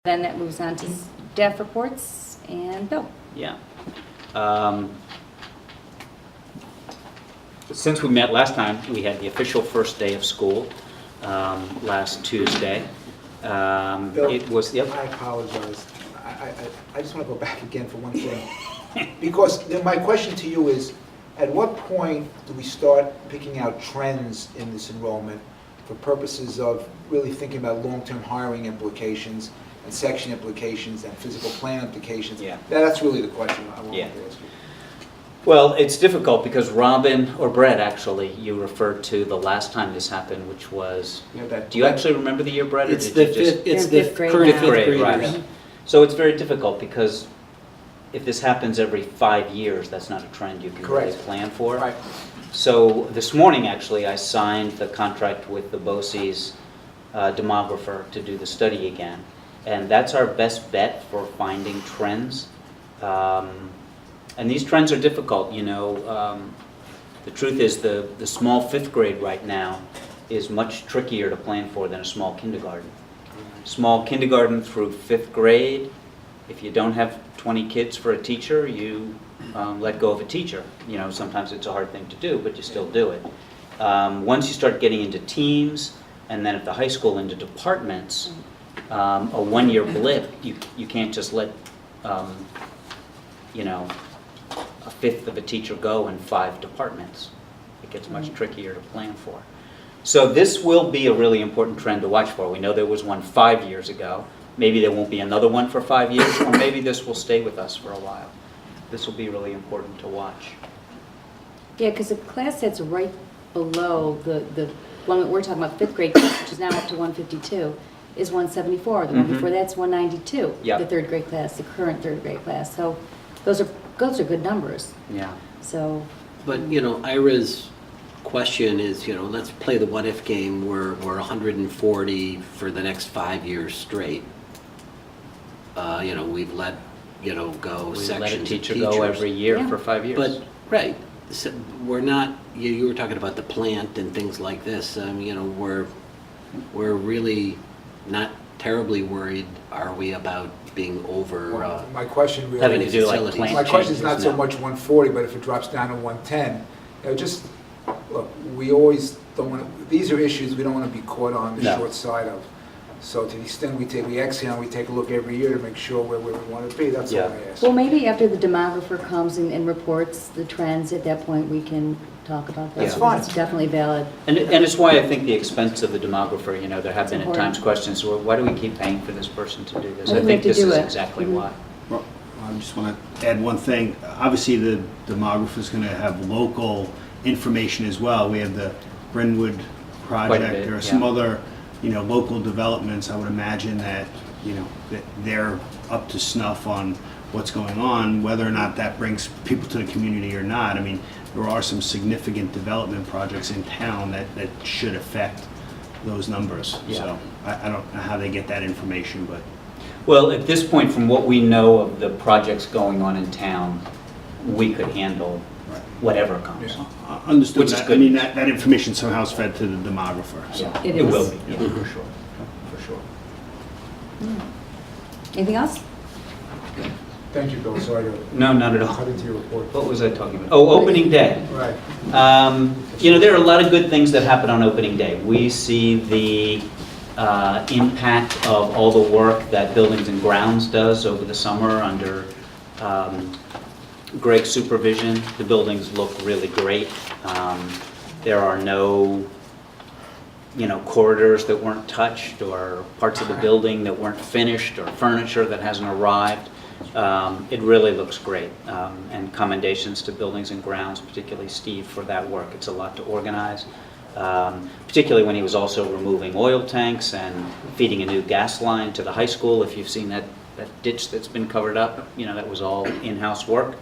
Then that moves on to staff reports and Bill. Yeah. Since we met last time, we had the official first day of school last Tuesday. Bill, It was, yep. I apologize. I just want to go back again for one thing. Because my question to you is, at what point do we start picking out trends in this enrollment for purposes of really thinking about long-term hiring implications and section implications and physical plan implications? Yeah. That's really the question I wanted Yeah. to ask you. Well, it's difficult because Robin, or Brett actually, you referred to the last time this happened, which was, You know, that- do you actually remember the year, Brett? Or It's did the you just- fifth, it's They're the fifth grade current now. fifth Fifth grade, graders. right. So it's very difficult because if this happens every 5 years, that's not a trend you can really Correct. plan for. Right. So this morning, actually, I signed the contract with the BOCES demographer to do the study again. And that's our best bet for finding trends. And these trends are difficult, you know. The truth is the small fifth grade right now is much trickier to plan for than a small kindergarten. Small kindergarten through fifth grade, if you don't have 20 kids for a teacher, you let go of a teacher. You know, sometimes it's a hard thing to do, but you still do it. Once you start getting into teams, and then at the high school into departments, a one-year blip, you can't just let, you know, a fifth of a teacher go in 5 departments. It gets much trickier to plan for. So this will be a really important trend to watch for. We know there was one 5 years ago. Maybe there won't be another one for 5 years, or maybe this will stay with us for a while. This will be really important to watch. Yeah, because the class that's right below the one that we're talking about, fifth grade class, which is now up to 152, is 174. The one Mhm. before that's 192, Yep. the third grade class, the current third grade class. So those are good numbers. Yeah. So, But, you know, Ira's question is, you know, let's play the what-if game. We're 140 for the next 5 years straight. You know, we've let, you know, go We sections let a of teacher teachers. go every year Yeah. for 5 years. But, right, so we're not, you were talking about the plant and things like this. You know, we're really not terribly worried, are we, about being over Well, my question really having to is, do like facilities. plant my question is not changes so now. much 140, but if it drops down to 110, you know, just, look, we always don't want to, these are issues we don't want to be caught on the No. short side of. So to the extent we exhale, we take a look every year to make sure we're where we want to be, that's all Yeah. I ask. well, maybe after the demographer comes and reports the trends, at that point, we can talk about that. That's because fine. It's definitely valid. And it's why I think the expense of the demographer, you know, there have It's been at important. times questions, well, why do we keep paying for this person to do this? I I think we think have to this do is it. exactly Mhm. why. Well, I just want to add one thing. Obviously, the demographer is going to have local information as well. We have the Brynwood Quite a project. bit, There are some yeah. other, you know, local developments. I would imagine that, you know, that they're up to snuff on what's going on, whether or not that brings people to the community or not. I mean, there are some significant development projects in town that should affect those numbers. Yeah. So I don't know how they get that information, but Well, at this point, from what we know of the projects going on in town, we could handle whatever comes. Yeah. Understood. Which is That- good. I mean, that information somehow is fed to the demographer, so. Yeah, It it is. will be, yeah, for sure, for sure. Anything else? Thank you, Bill, sorry to No, not at all. cut into your report. What was I talking about? Oh, opening day. Right. You know, there are a lot of good things that happen on opening day. We see the impact of all the work that Buildings and Grounds does over the summer under Greg's supervision. The buildings look really great. There are no, you know, corridors that weren't touched, or parts of the building that weren't finished, or furniture that hasn't arrived. It really looks great, and commendations to Buildings and Grounds, particularly Steve, for that work. It's a lot to organize, particularly when he was also removing oil tanks and feeding a new gas line to the high school. If you've seen that ditch that's been covered up, you know, that was all in-house work.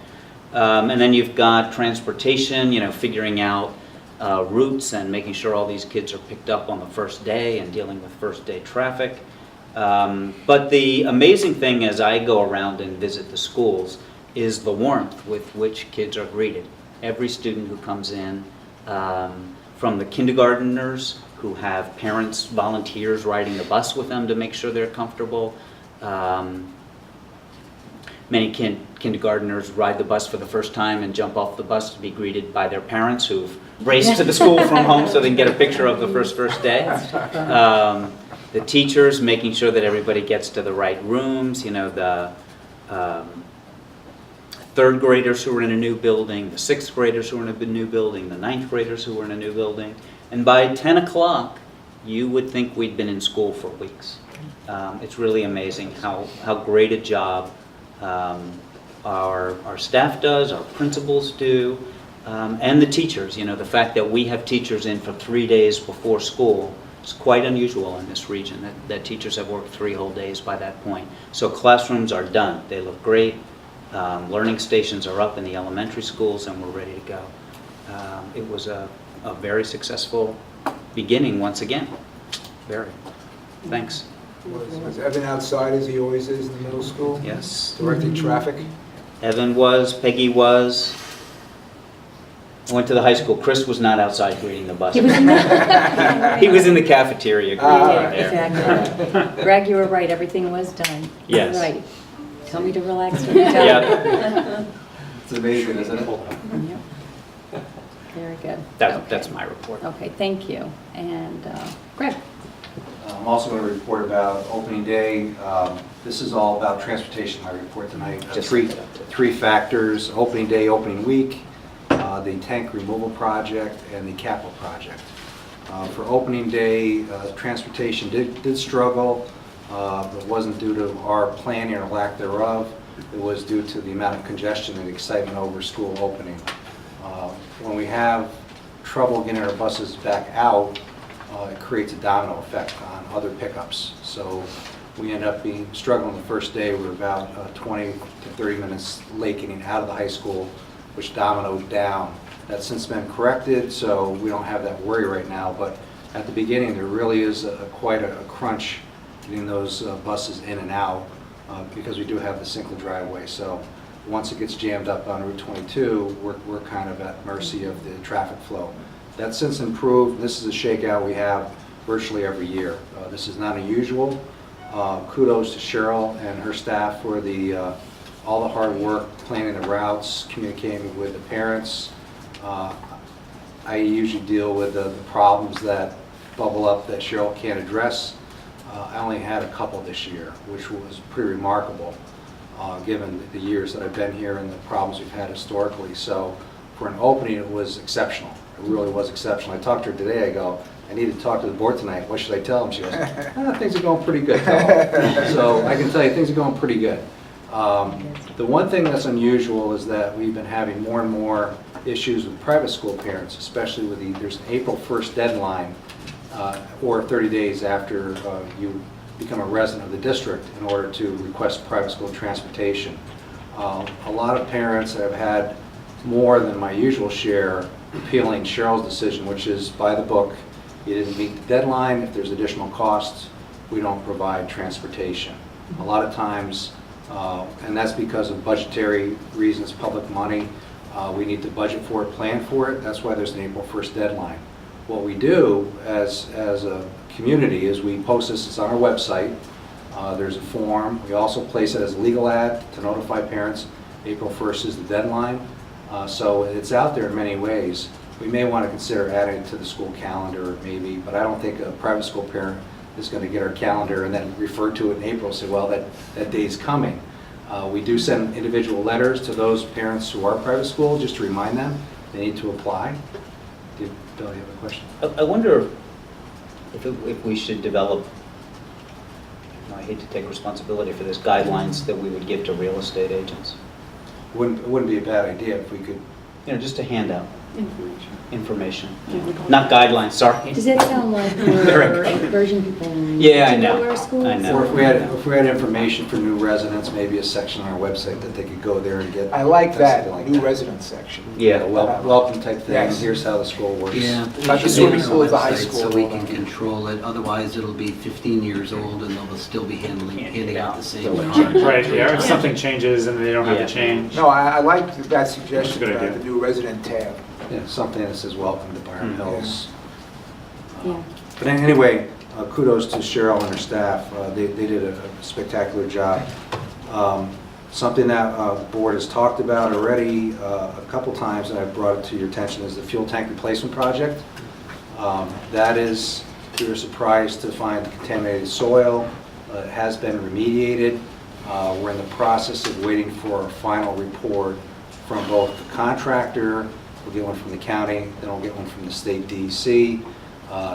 And then you've got transportation, you know, figuring out routes and making sure all these kids are picked up on the first day and dealing with first day traffic. But the amazing thing as I go around and visit the schools is the warmth with which kids are greeted. Every student who comes in, from the kindergarteners who have parents, volunteers riding the bus with them to make sure they're comfortable, Many kindergartners ride the bus for the first time and jump off the bus to be greeted by their parents who've raced to the school from home so they can get a picture of the first day. The teachers making sure that everybody gets to the right rooms, you know, the third graders who were in a new building, the sixth graders who were in a new building, the ninth graders who were in a new building. And by 10 o'clock, you would think we'd been in school for weeks. It's really amazing how great a job our staff does, our principals do, and the teachers. You know, the fact that we have teachers in for 3 days before school is quite unusual in this region, that teachers have worked 3 whole days by that point. So classrooms are done. They look great. Learning stations are up in the elementary schools, and we're ready to go. It was a very successful beginning once again. Very. Thanks. Was Evan outside as he always is in the middle school? Yes. Directing traffic? Evan was, Peggy was. I went to the high school. Chris was not outside greeting the bus. He was in the, He was in the cafeteria greeting yeah, there. exactly. Greg, you were right, everything was done. Yes. Right. Tell me to relax when you're done. Yeah. It's amazing, isn't it? Yep. Very good. That's my report. Okay, thank you. And Greg? I'm also going to report about opening day. This is all about transportation, my report tonight. Just Three factors: opening day, opening week, the tank removal project, and the capital project. For opening day, transportation did struggle. It wasn't due to our planning or lack thereof. It was due to the amount of congestion and excitement over school opening. When we have trouble getting our buses back out, it creates a domino effect on other pickups. So we end up struggling the first day. We're about 20 to 30 minutes late getting out of the high school, which dominoed down. That's since been corrected, so we don't have that worry right now. But at the beginning, there really is quite a crunch getting those buses in and out because we do have the single driveway. So once it gets jammed up on Route 22, we're kind of at mercy of the traffic flow. That's since improved. This is a shakeout we have virtually every year. This is not unusual. Kudos to Cheryl and her staff for all the hard work, planning the routes, communicating with the parents. I usually deal with the problems that bubble up that Cheryl can't address. I only had a couple this year, which was pretty remarkable given the years that I've been here and the problems we've had historically. So for an opening, it was exceptional. It really was exceptional. I talked to her today. I go, I need to talk to the board tonight. What should I tell them? She goes, things are going pretty good. So I can tell you things are going pretty good. The one thing that's unusual is that we've been having more and more issues with private school parents, especially with there's an April 1st deadline or 30 days after you become a resident of the district in order to request private school transportation. A lot of parents have had more than my usual share appealing Cheryl's decision, which is by the book. You didn't meet the deadline. If there's additional costs, we don't provide transportation. A lot of times, and that's because of budgetary reasons, public money. We need to budget for it, plan for it. That's why there's an April 1st deadline. What we do as a community is we post this, it's on our website. There's a form. We also place it as a legal ad to notify parents. April 1st is the deadline. So it's out there in many ways. We may want to consider adding it to the school calendar maybe, but I don't think a private school parent is going to get our calendar and then refer to it in April and say, well, that day's coming. We do send individual letters to those parents who are private school just to remind them they need to apply. Bill, you have a question? I wonder if we should develop, I hate to take responsibility for this, guidelines that we would give to real estate agents. It wouldn't be a bad idea if we could. You know, just a handout. Information. Not guidelines, sorry. Does that sound like we're encouraging people Yeah, I to know. go to our schools? I know. Or if we had information for new residents, maybe a section on our website that they could go there and get. I like that, something like new that. resident section. Yeah, Welcome type thing, Yes. here's how the school works. Yeah. Like the swimming pool at the high school. So we can control it, otherwise it'll be 15 years old and they'll still be handing out the same card. Right, yeah, if something changes and they don't have Yeah. to change. No, I like that suggestion Good about idea. the new resident tab. Yeah, something that says welcome to Byron Hills. Yeah. But anyway, kudos to Cheryl and her staff. They did a spectacular job. Something that the board has talked about already a couple times, and I've brought it to your attention, is the fuel tank replacement project. That is, you're surprised to find contaminated soil. It has been remediated. We're in the process of waiting for a final report from both the contractor. We'll get one from the county, then we'll get one from the state DEC.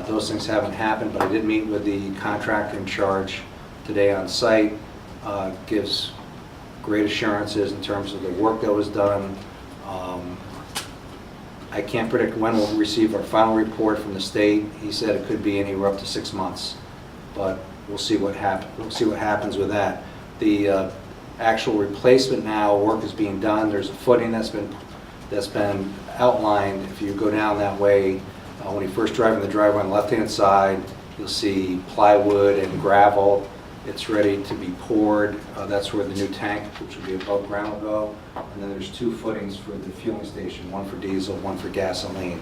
Those things haven't happened, but I did meet with the contractor in charge today on site. Gives great assurances in terms of the work that was done. I can't predict when we'll receive our final report from the state. He said it could be anywhere up to 6 months, but we'll see what happens. We'll see what happens with that. The actual replacement now, work is being done. There's a footing that's been outlined. If you go down that way, when you first drive in the driveway on the left-hand side, you'll see plywood and gravel. It's ready to be poured. That's where the new tank, which will be above ground, will go. And then there's 2 footings for the fueling station, one for diesel, one for gasoline.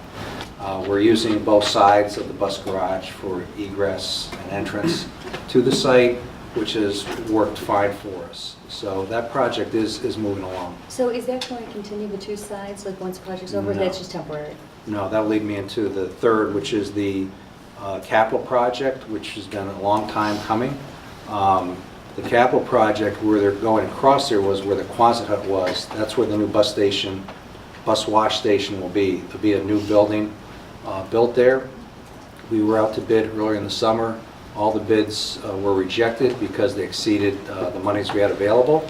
We're using both sides of the bus garage for egress and entrance to the site, which has worked fine for us. So that project is moving along. So is that going to continue the 2 sides, like once the project's over, or No. that's just temporary? No, that'll lead me into the third, which is the capital project, which has been a long time coming. The capital project, where they're going across there, was where the Quonset hut was. That's where the new bus wash station will be. There'll be a new building built there. We were out to bid earlier in the summer. All the bids were rejected because they exceeded the monies we had available,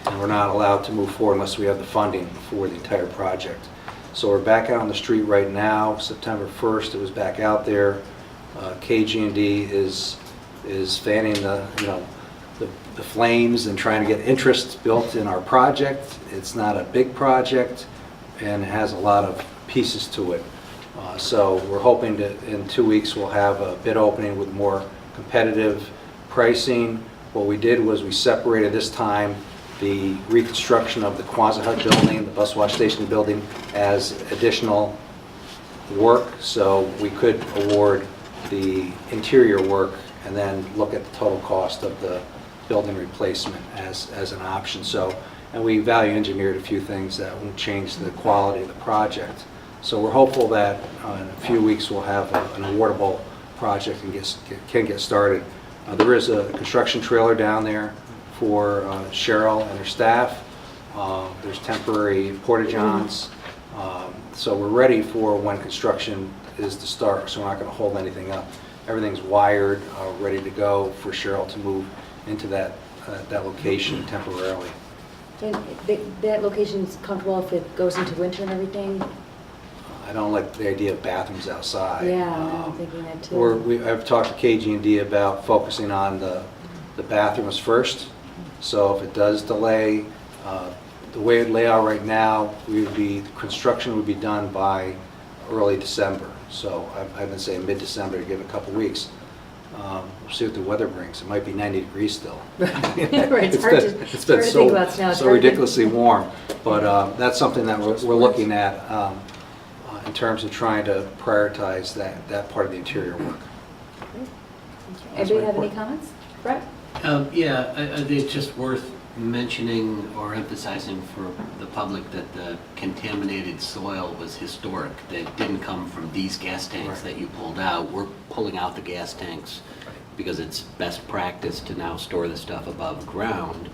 and we're not allowed to move forward unless we have the funding for the entire project. So we're back out on the street right now. September 1st, it was back out there. KG&D is fanning the flames and trying to get interest built in our project. It's not a big project, and it has a lot of pieces to it. So we're hoping that in 2 weeks we'll have a bid opening with more competitive pricing. What we did was we separated this time the reconstruction of the Quonset hut building, the bus wash station building, as additional work, so we could award the interior work and then look at the total cost of the building replacement as an option. So, and we value engineered a few things that won't change the quality of the project. So we're hopeful that in a few weeks we'll have an awardable project and can get started. There is a construction trailer down there for Cheryl and her staff. There's temporary porta-johns. So we're ready for when construction is to start, so we're not going to hold anything up. Everything's wired, ready to go for Cheryl to move into that location temporarily. And that location's comfortable if it goes into winter and everything? I don't like the idea of bathrooms outside. Yeah, I'm thinking that too. I've talked to KG&D about focusing on the bathrooms first. So if it does delay, the way it lay out right now, construction would be done by early December. So I've been saying mid-December to give it a couple weeks. We'll see what the weather brings. It might be 90 degrees still. Right, it's hard to think about snow. So ridiculously warm. But that's something that we're looking at in terms of trying to prioritize that part of the interior work. Anybody have any comments? Brett? Yeah, I think it's just worth mentioning or emphasizing for the public that the contaminated soil was historic. That didn't come from these gas tanks that you pulled out. We're pulling out the gas tanks because it's best practice to now store the stuff above ground.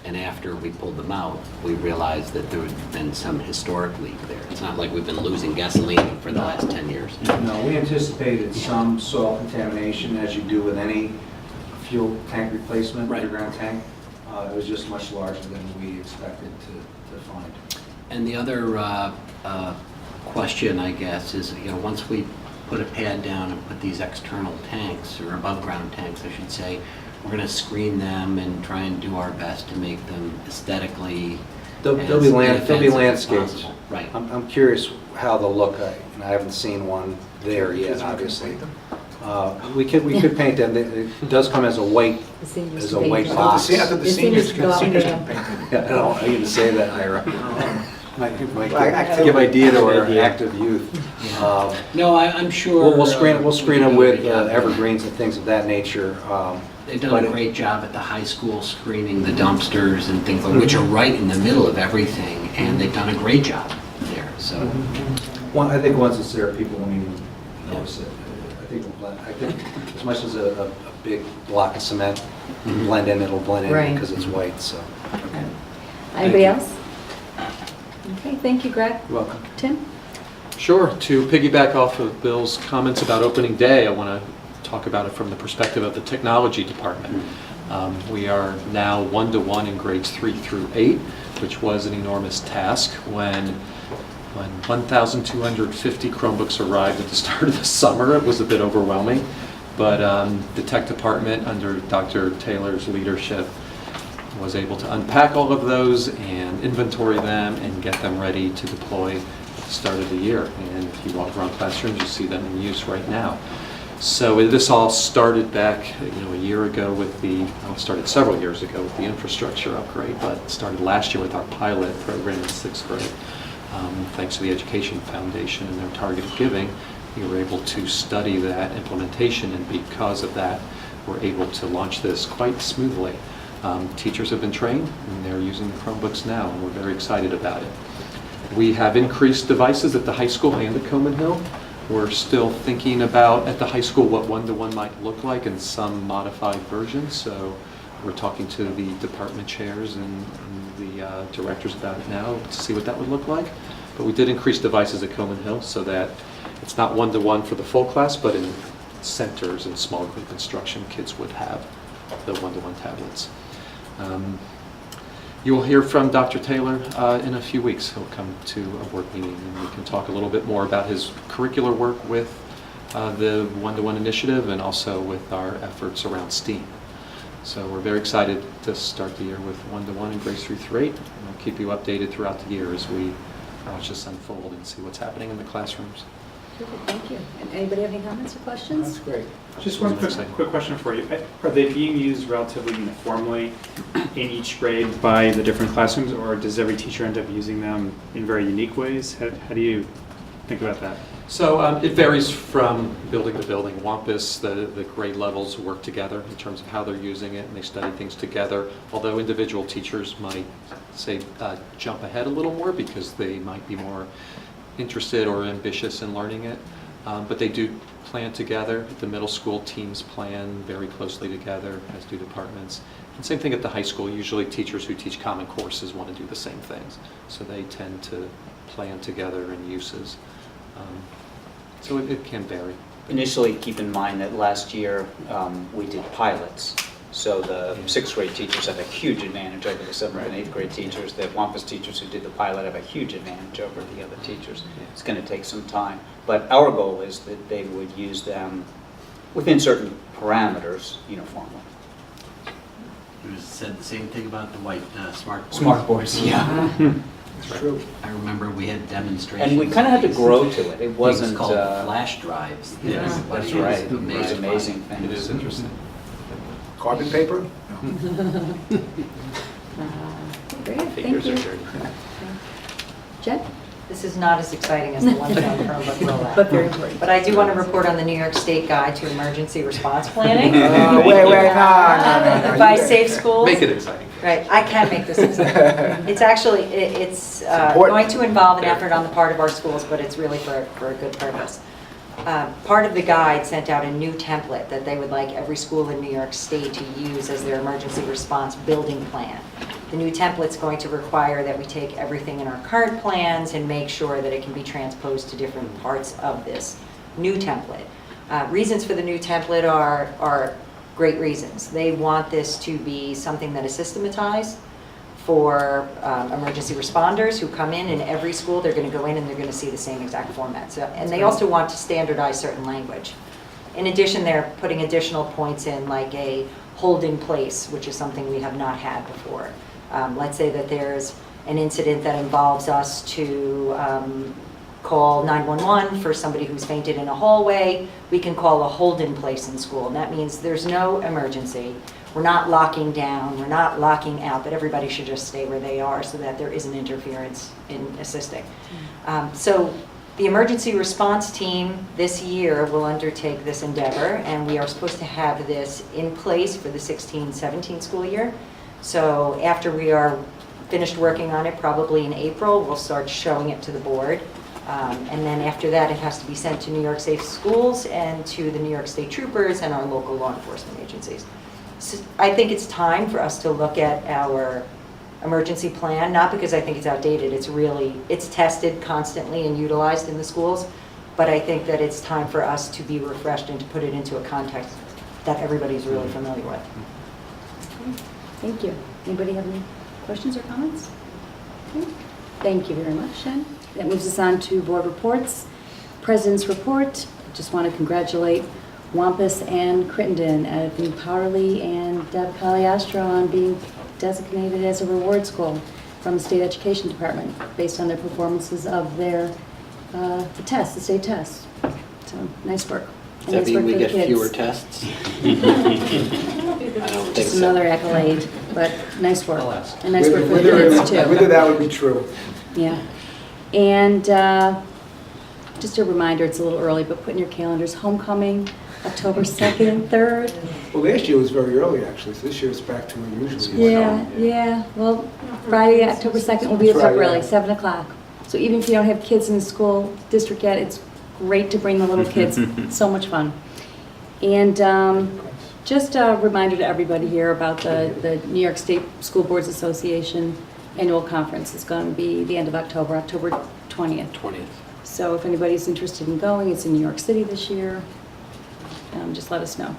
And after we pulled them out, we realized that there had been some historic leak there. It's not like we've been losing gasoline for the last 10 years. No, we anticipated some soil contamination, as you do with any fuel tank replacement, Right. underground tank. It was just much larger than we expected to find. And the other question, I guess, is, once we put a pad down and put these external tanks, or above-ground tanks, I should say, we're going to screen them and try and do our best to make them aesthetically They'll as be inoffensive as landscaped. possible. Right. I'm curious how they'll look. I haven't seen one there yet, obviously. We could paint them. It does come as a white The seniors As to a paint white them. box. I thought the The seniors seniors go out can there. paint them. I don't want you to say that, Ira. Might activity. give idea to our Idea. active youth. No, I'm sure. We'll screen they them do a with good job. evergreens and things of that nature. They've done but a it- great job at the high school screening the dumpsters and things like, which are right in the middle of everything, and they've done a great job there, so. I think once it's there, people won't even notice it. I think as much as a big block of cement, blend in, it'll blend in Right. because it's white, so. Anybody you. else? Okay, thank you, Greg. You're welcome. Tim? Sure. To piggyback off of Bill's comments about opening day, I want to talk about it from the perspective of the technology department. We are now 1-to-1 in grades 3 through 8, which was an enormous task when 1,250 Chromebooks arrived at the start of the summer. It was a bit overwhelming, but the tech department under Dr. Taylor's leadership was able to unpack all of those and inventory them and get them ready to deploy at the start of the year. And if you walk around classrooms, you see them in use right now. So this all started back, a year ago with it started several years ago with the infrastructure upgrade, but it started last year with our pilot program in 6th grade. Thanks to the Education Foundation and their targeted giving, we were able to study that implementation, and because of that, we're able to launch this quite smoothly. Teachers have been trained, and they're using the Chromebooks now, and we're very excited about it. We have increased devices at the high school and at Coman Hill. We're still thinking about, at the high school, what 1-to-1 might look like in some modified version, so we're talking to the department chairs and the directors about it now to see what that would look like. But we did increase devices at Coman Hill so that it's not 1-to-1 for the full class, but in centers and small group instruction, kids would have the 1-to-1 tablets. You will hear from Dr. Taylor in a few weeks. He'll come to a work meeting and we can talk a little bit more about his curricular work with the 1-to-1 initiative and also with our efforts around STEAM. So we're very excited to start the year with 1-to-1 in grades 3 through 8. And we'll keep you updated throughout the year as we watch this unfold and see what's happening in the classrooms. Perfect, thank you. And anybody have any comments or questions? That's great. Just one quick question for you. Are they being used relatively uniformly in each grade by the different classrooms, or does every teacher end up using them in very unique ways? How do you think about that? So it varies from building to building. Wampus, the grade levels work together in terms of how they're using it, and they study things together, although individual teachers might, say, jump ahead a little more because they might be more interested or ambitious in learning it. But they do plan together. The middle school teams plan very closely together, as do departments. And same thing at the high school. Usually teachers who teach common courses want to do the same things. So they tend to plan together in uses. So it can vary. Initially, keep in mind that last year we did pilots. So the 6th grade teachers have a huge advantage over the 7th and 8th grade teachers. The Wampus teachers who did the pilot have a huge advantage over the other teachers. It's going to take some time. But our goal is that they would use them within certain parameters uniformly. You said the same thing about the white smart boards. Smart boards, yeah. It's true. I remember we had demonstrations. And we kind of had to grow to it. It Things wasn't... called flash drives. Yeah, That's Everybody right. was It was amazed by amazing thing. It is interesting. Carbon paper? Great, thank Figures are you. dirty. Jen? This is not as exciting as the one down Chromebook rollout. But very important. But I do want to report on the New York State Guide to Emergency Response Planning Wait, no. by Safe Schools. Make it exciting. Right, I can make this exciting. It's actually, it's important. going to involve an effort on the part of our schools, but it's really for a good purpose. Part of the guide sent out a new template that they would like every school in New York State to use as their emergency response building plan. The new template's going to require that we take everything in our current plans and make sure that it can be transposed to different parts of this new template. Reasons for the new template are great reasons. They want this to be something that is systematized for emergency responders who come in every school. They're going to go in and they're going to see the same exact format. So, and they also want to standardize certain language. In addition, they're putting additional points in, like a hold in place, which is something we have not had before. Let's say that there's an incident that involves us to call 911 for somebody who's fainted in a hallway. We can call a hold in place in school, and that means there's no emergency. we're not locking down, we're not locking out, but everybody should just stay where they are so that there isn't interference in assisting. So the emergency response team this year will undertake this endeavor, and we are supposed to have this in place for the 16-17 school year. So after we are finished working on it, probably in April, we'll start showing it to the board. And then after that, it has to be sent to New York State Schools and to the New York State Troopers and our local law enforcement agencies. So I think it's time for us to look at our emergency plan, not because I think it's outdated, it's tested constantly and utilized in the schools, but I think that it's time for us to be refreshed and to put it into a context that everybody's really familiar with. Thank you. Anybody have any questions or comments? Okay. Thank you very much, Shen. That moves us on to board reports. President's report. Just want to congratulate Wampus and Crittenden, Edwin Powerley and Deb Cagliostro on being designated as a reward school from the State Education Department based on their performances of their the state tests. So nice work. Does that mean we get fewer tests? I don't think Just so. another accolade, but nice work. I'll ask. And nice work for the kids too. Whether that would be true. Yeah. And just a reminder, it's a little early, but put in your calendars, homecoming, October 2nd and 3rd. Well, last year was very early, actually, so this year it's back to where it usually is. Yeah. Well, Friday, October 2nd will be That's up right, early, yeah. 7 o'clock. So even if you don't have kids in the school district yet, it's great to bring the little kids. So much fun. And just a reminder to everybody here about the New York State School Boards Association annual conference. It's going to be the end of October, October 20th. 20th. So if anybody's interested in going, it's in New York City this year. Just let us know.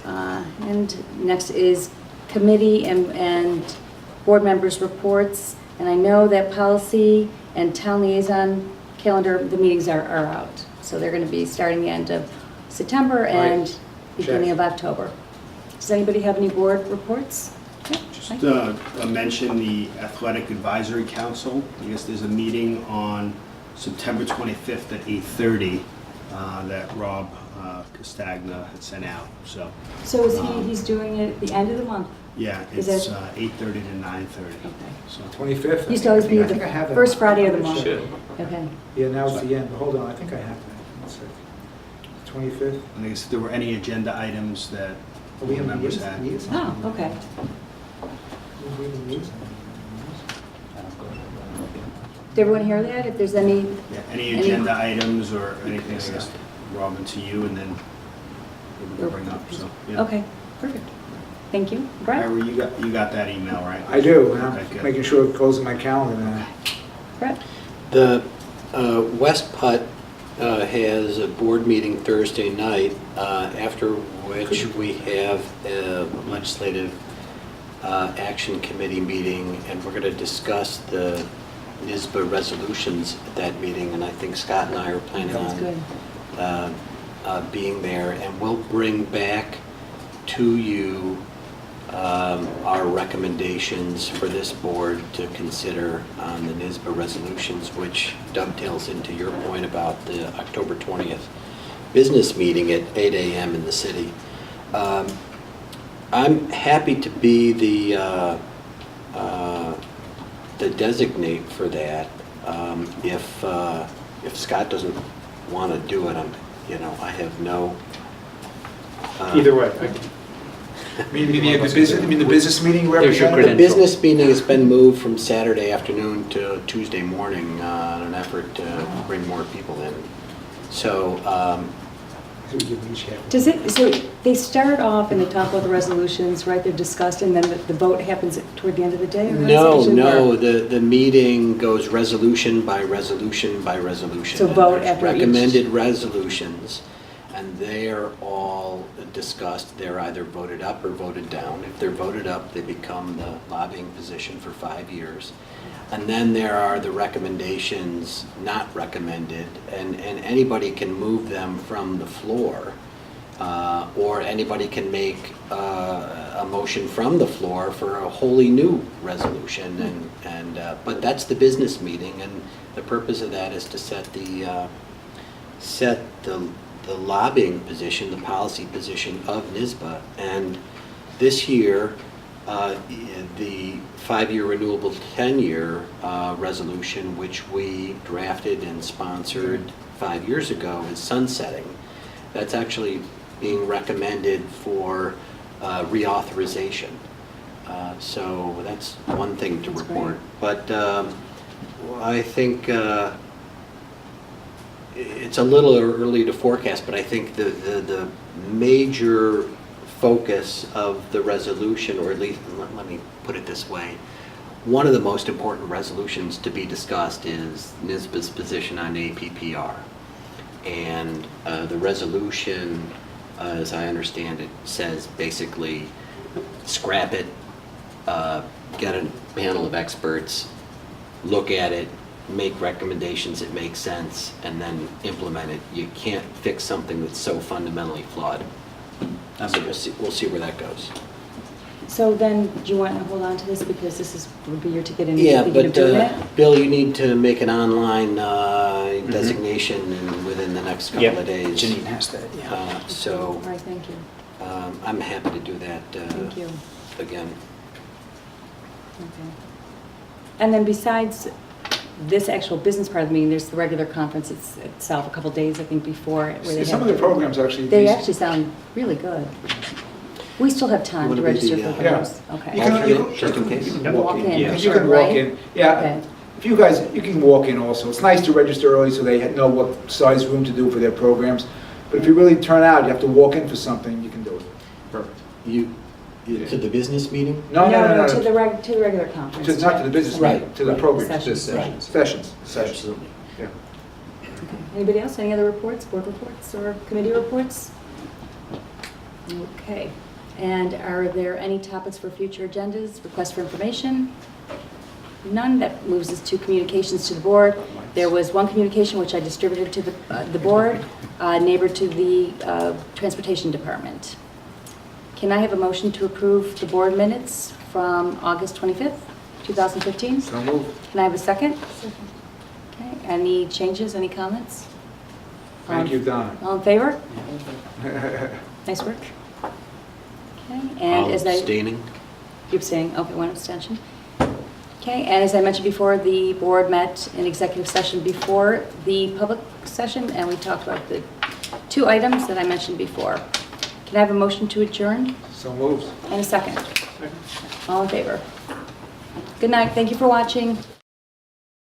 And next is committee and board members' reports. And I know that policy and town liaison calendar, the meetings are out. So they're going to be starting the end of September and Right. beginning Check. of October. Does anybody have any board reports? Yeah, Just Mike? mention the Athletic Advisory Council. I guess there's a meeting on September 25th at 8:30 that Rob Castagna had sent out, so. So is he's doing it at the end of the month? Yeah, Is it's it- 8:30 to 9:30. Okay. So 25th? Used to always be I think I have the that. first Friday of the I'm month. sure. Okay. Yeah, now it's the end, but hold on, I think I have that. One sec. 25th? I guess if there were any agenda items that Oh, we have members liaison- had. liaison. Oh, okay. We have a liaison. Did everyone hear that? If there's any, Yeah, any agenda items or anything, I guess, Robin, to you, and then we can bring up, so. yeah. okay, perfect. Thank you. Brett? Ira, you got that email, right? I do, and Okay, I'm good. making sure it goes in my calendar now. Brett? The West Putt has a board meeting Thursday night, after which we have a legislative action committee meeting, and we're going to discuss the NISBA resolutions at that meeting, and I think Scott and I are planning Sounds good. on being there, and we'll bring back to you our recommendations for this board to consider on the NISBA resolutions, which dovetails into your point about the October 20th business meeting at 8 a.m. in the city. I'm happy to be the designate for that. If Scott doesn't want to do it, I have no. Either way. Maybe the business meeting There's your representative? The credential. business meeting has been moved from Saturday afternoon to Tuesday morning in an effort to bring more people in. So, So we give each half. Does it, so they start off and they talk about the resolutions, right? They're discussed and then the vote happens toward the end of the day? Or how does it usually no, work? the meeting goes resolution by resolution by resolution. So And vote there's after each. recommended resolutions, and they're all discussed. They're either voted up or voted down. If they're voted up, they become the lobbying position for 5 years. And then there are the recommendations not recommended, and anybody can move them from the floor, or anybody can make a motion from the floor for a wholly new resolution. But that's the business meeting, and the purpose of that is to set the lobbying position, the policy position of NISBA. And This year, the 5-year renewable 10-year resolution, which we drafted and sponsored 5 years ago, is sunsetting. That's actually being recommended for reauthorization. So that's one thing to That's report. But I think it's a little early to forecast, but I think the major focus of the resolution, or at least, let me put it this way, one of the most important resolutions to be discussed is NYSBA's position on APPR. And the resolution, as I understand it, says basically scrap it, get a panel of experts, look at it, make recommendations that make sense, and then implement it. You can't fix something that's so fundamentally flawed. So we'll see where that goes. So then, do you want to hold on to this because this would be your ticket into Yeah, thinking of but doing it? Bill, you need to make an online designation within the next couple Yep, of days. Janine has that, yeah. So All right, thank you. I'm happy to do that Thank you. again. Okay. And then besides this actual business part of the meeting, there's the regular conference itself, a couple days, I think, before. Where they Some have of the programs actually. They actually sound really good. We still have time You to wanna be register the, for Yeah. those. Okay. You can- Alternate, just in case? You You can walk in, Yeah, for you sure, can walk right? in. Yeah, Okay. if you guys, you can walk in also. It's nice to register early so they know what size room to do for their programs. But if you really turn out, you have to walk in for something, you can do it. Perfect. You to the business meeting? No, To the regular conference. Not to the business Right, meeting, to the right. programs. Sessions. Sessions. Absolutely. Yeah. Okay. Anybody else? Any other reports, board reports, or committee reports? Okay. And are there any topics for future agendas, requests for information? None. That moves us to communications to the board. There was one communication which I distributed to the board, neighbor to the transportation department. Can I have a motion to approve the board minutes from August 25th, 2015? So move. Can I have a second? Okay. Any changes, any comments? Thank you, Donna. All in favor? Nice work. Okay, and as I... Abstaining? You're abstaining, okay, one abstention. Okay, and as I mentioned before, the board met in executive session before the public session, and we talked about the 2 items that I mentioned before. Can I have a motion to adjourn? So moves. And a second? All in favor? Good night, thank you for watching.